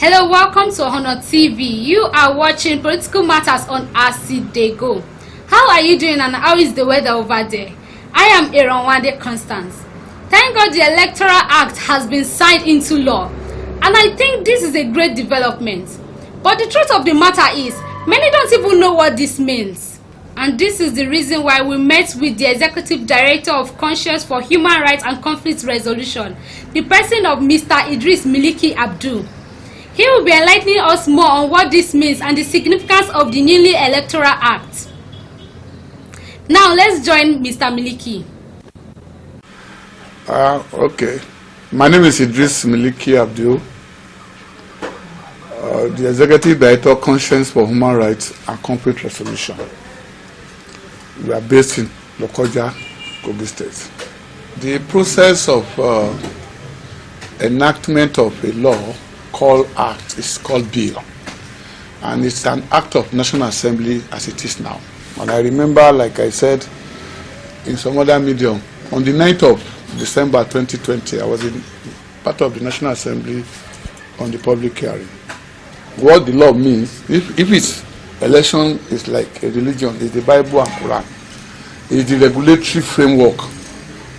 Hello, welcome to Ohonotv. You are watching Political Matters on As They Go. How are you doing and how is the weather over there? I am Wande Constance. Thank God the Electoral Act has been signed into law, and I think this is a great development. But the truth of the matter is, many don't even know what this means. And this is the reason why we met with the Executive Director of Conscience for Human Rights and Conflict Resolution, the person of Mr. Idris Miliki Abdul. He will be enlightening us more on what this means and the significance of the newly Electoral Act. Now let's join Mr. Miliki. Okay. My name is Idris Miliki Abdul, the Executive Director of Conscience for Human Rights and Conflict Resolution. We are based in Lokoja, Kogi State. The process of enactment of a law called Act is called Bill, and it's an act of National Assembly as it is now. And I remember, like I said in some other medium, on the 9th of December 2020, I was in part of the National Assembly on the public hearing. What the law means, if it's election is like a religion, it's the Bible and Quran. It's the regulatory framework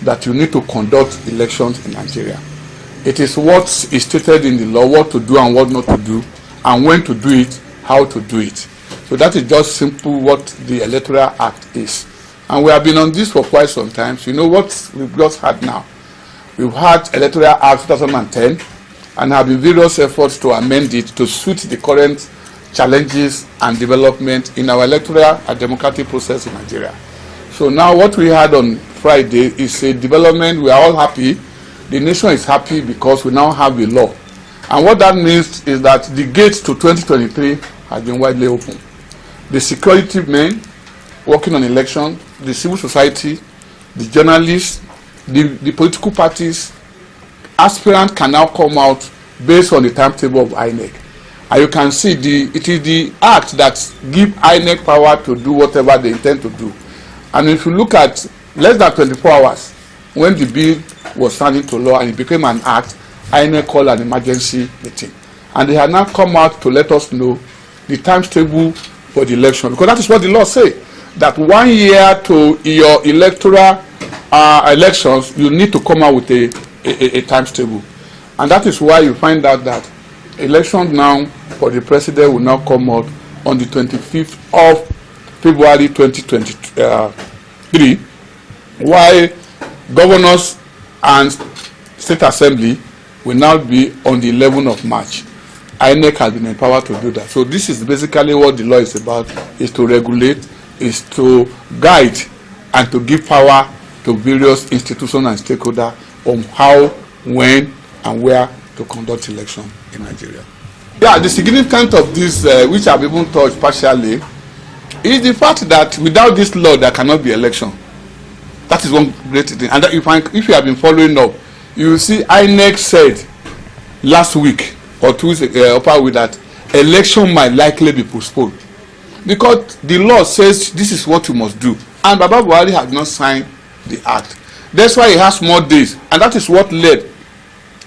that you need to conduct elections in Nigeria. It is what is stated in the law, what to do and what not to do, and when to do it, how to do it. So that is just simple what the Electoral Act is. And we have been on this for quite some time. So you know what we've just had now. We've had Electoral Act 2010 and have been various efforts to amend it to suit the current challenges and development in our electoral and democratic process in Nigeria. So now what we had on Friday is a development. We are all happy. The nation is happy because we now have a law. And what that means is that the gates to 2023 have been widely open. The security men working on election, the civil society, the journalists, the political parties, aspirants can now come out based on the timetable of INEC. And you can see it is the act that gives INEC power to do whatever they intend to do. And if you look at less than 24 hours, when the bill was signed into law and it became an act, INEC called an emergency meeting. And they have now come out to let us know the timetable for the election. Because that is what the law says, that 1 year to your electoral elections, you need to come out with a timetable. And that is why you find out that election now for the president will now come out on the 25th of February 2023, while governors and state assembly will now be on the 11th of March. INEC has been empowered to do that. So this is basically what the law is about, is to regulate, is to guide, and to give power to various institutions and stakeholders on how, when, and where to conduct election in Nigeria. Yeah, the significance of this, which I've even touched partially, is the fact that without this law there cannot be election. That is one great thing. And that if you have been following up, you will see INEC said last week or 2 weeks ago that election might likely be postponed because the law says this is what you must do. And Baba Buhari has not signed the act. That's why he has more days. And that is what led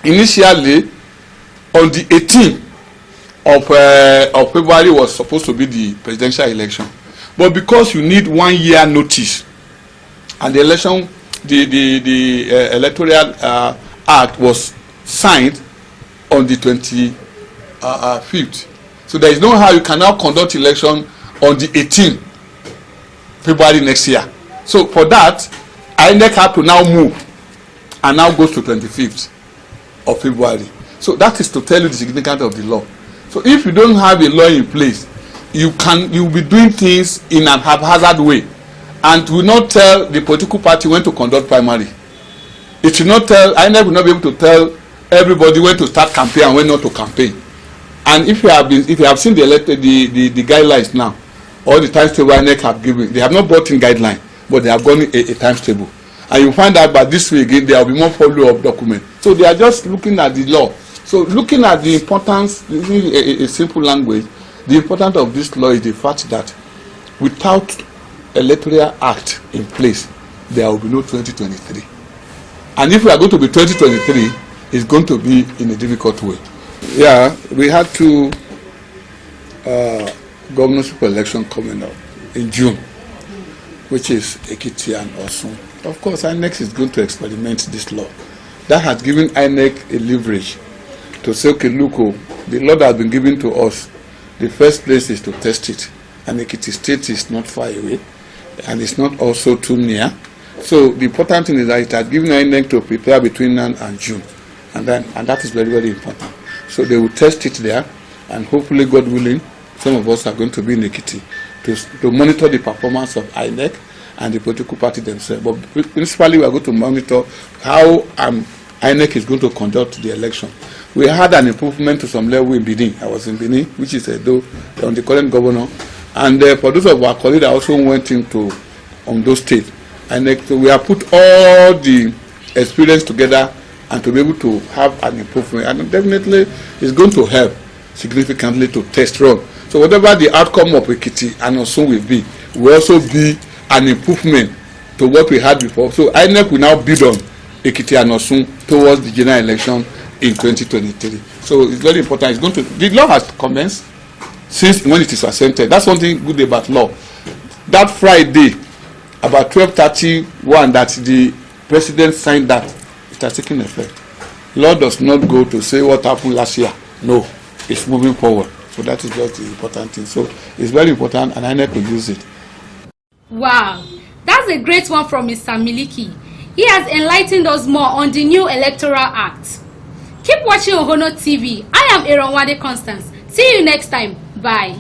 initially on the 18th of February was supposed to be the presidential election. But because you need 1 year notice, and the election, the Electoral Act was signed on the 25th. So there is no how you can now conduct election on the 18th February next year. So for that, INEC have to now move and now goes to 25th of February. So that is to tell you the significance of the law. So if you don't have a law in place, you will be doing things in an haphazard way, and will not tell the political party when to conduct primary. It will not tell, INEC will not be able to tell everybody when to start campaign and when not to campaign. And if you have seen the guidelines now, all the timetable INEC have given, they have not brought in guideline, but they have gone a timetable. And you find out by this way again there will be more follow-up document. So they are just looking at the law. So looking at the importance, using a simple language, the importance of this law is the fact that without Electoral Act in place, there will be no 2023. And if we are going to be 2023, it's going to be in a difficult way. Yeah, we had two governorship election coming up in June, which is Ekiti and Osun. Of course, INEC is going to experiment this law. That has given INEC a leverage to say, okay, look, the law that has been given to us, the first place is to test it. And Ekiti State is not far away, and it's not also too near. So the important thing is that it has given INEC to prepare between now and June. And that is very, very important. So they will test it there, and hopefully, God willing, some of us are going to be in Ekiti to monitor the performance of INEC and the political party themselves. But principally, we are going to monitor how INEC is going to conduct the election. We had an improvement to some level in Benin. I was in Benin, which is on the current governor. And for those of our colleagues that also went into Ondo State, INEC, so we have put all the experience together and to be able to have an improvement. And definitely, it's going to help significantly to test run. So whatever the outcome of Ekiti and Osun will also be an improvement to what we had before. So INEC will now build on Ekiti and Osun towards the general election in 2023. So it's very important. The law has commenced since when it is assented. That's one thing good about law. That Friday, about 12:31, that the president signed that, it has taken effect. Law does not go to say what happened last year. No, it's moving forward. So that is just the important thing. So it's very important, and INEC will use it. Wow, that's a great one from Mr. Miliki. He has enlightened us more on the new Electoral Act. Keep watching Ohonotv. I am Idris Constance. See you next time. Bye.